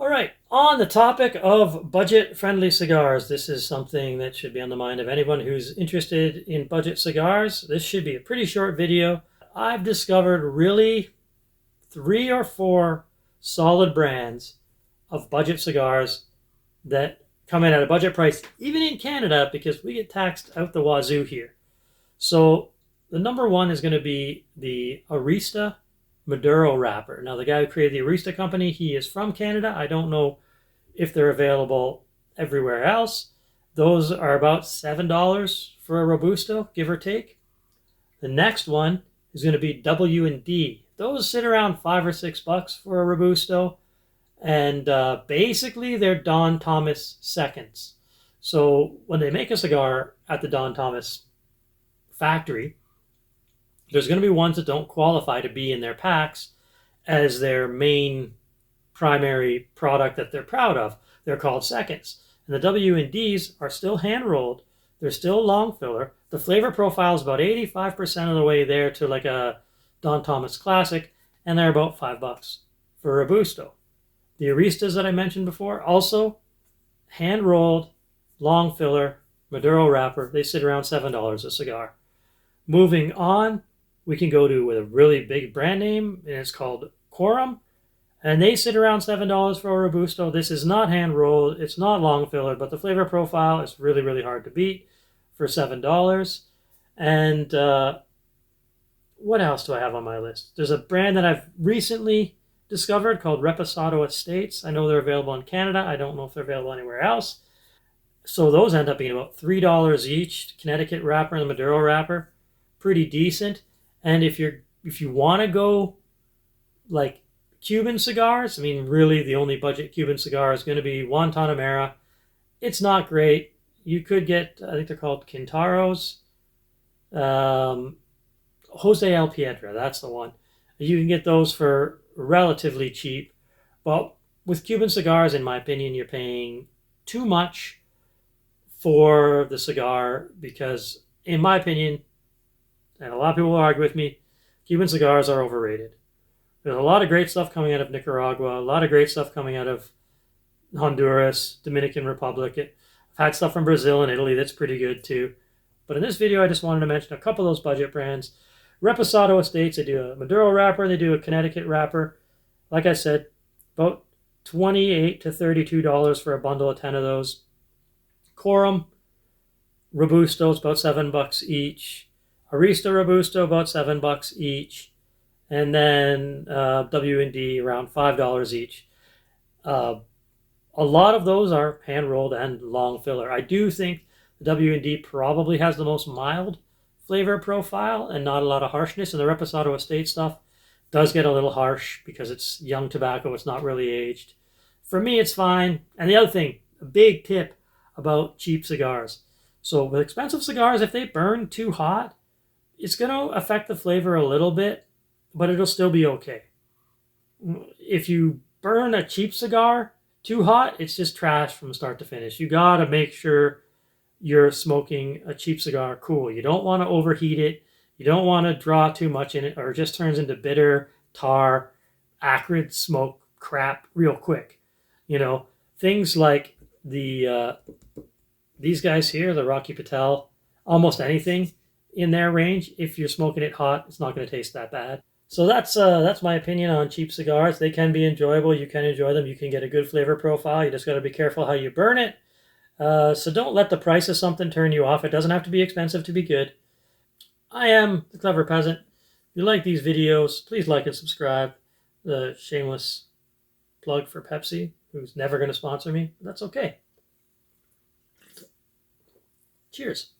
All right, on the topic of budget-friendly cigars, this is something that should be on the mind of anyone who's interested in budget cigars. This should be a pretty short video. I've discovered really 3 or 4 solid brands of budget cigars that come in at a budget price, even in Canada, because we get taxed out the wazoo here. So the number one is going to be the Arista Maduro wrapper. Now, the guy who created the Arista company, he is from Canada. I don't know if they're available everywhere else. Those are about $7 for a Robusto, give or take. The next one is going to be W&D. Those sit around $5 or $6 for a Robusto. And basically, they're Don Tomas seconds. So when they make a cigar at the Don Tomas Factory, there's going to be ones that don't qualify to be in their packs as their main primary product that they're proud of. They're called seconds. And the W&Ds are still hand-rolled. They're still long filler. The flavor profile is about 85% of the way there to like a Don Tomas Classic, and they're about $5 for a Robusto. The Aristas that I mentioned before, also hand-rolled, long filler, Maduro wrapper. They sit around $7 a cigar. Moving on, we can go to with a really big brand name, and it's called Quorum, and they sit around $7 for a Robusto. This is not hand-rolled, it's not long filler, but the flavor profile is really, really hard to beat for $7. And what else do I have on my list? There's a brand that I've recently discovered called Reposado Estates. I know they're available in Canada. I don't know if they're available anywhere else. So those end up being about $3 each. Connecticut wrapper and the Maduro wrapper, pretty decent. And if you want to go like Cuban cigars, I mean, really the only budget Cuban cigar is going to be Guantanamera. It's not great. You could get, I think they're called Quintaros. Jose El Piedra, that's the one. You can get those for relatively cheap. But with Cuban cigars, in my opinion, you're paying too much for the cigar because, in my opinion, and a lot of people will argue with me, Cuban cigars are overrated. There's a lot of great stuff coming out of Nicaragua, a lot of great stuff coming out of Honduras, Dominican Republic. I've had stuff from Brazil and Italy that's pretty good too. But in this video, I just wanted to mention a couple of those budget brands. Reposado Estates, they do a Maduro wrapper, they do a Connecticut wrapper. Like I said, about $28 to $32 for a bundle of 10 of those. Quorum Robusto is about $7 each. Arista Robusto about $7 each, and then W&D around $5 each. A lot of those are hand rolled and long filler. I do think the W&D probably has the most mild flavor profile and not a lot of harshness, and the Reposado Estate stuff does get a little harsh because it's young tobacco. It's not really aged. For me, it's fine. And the other thing, a big tip about cheap cigars. So with expensive cigars, if they burn too hot, it's going to affect the flavor a little bit, but it'll still be okay. If you burn a cheap cigar too hot, it's just trash from start to finish. You got to make sure you're smoking a cheap cigar cool. You don't want to overheat it. You don't want to draw too much in it, or it just turns into bitter, tar, acrid smoke crap real quick. You know, things like these guys here, the Rocky Patel, almost anything in their range, if you're smoking it hot, it's not going to taste that bad. So that's my opinion on cheap cigars. They can be enjoyable. You can enjoy them. You can get a good flavor profile. You just got to be careful how you burn it. So don't let the price of something turn you off. It doesn't have to be expensive to be good. I am the Clever Peasant. If you like these videos, please like and subscribe. The shameless plug for Pepsi, who's never going to sponsor me. But that's okay. Cheers.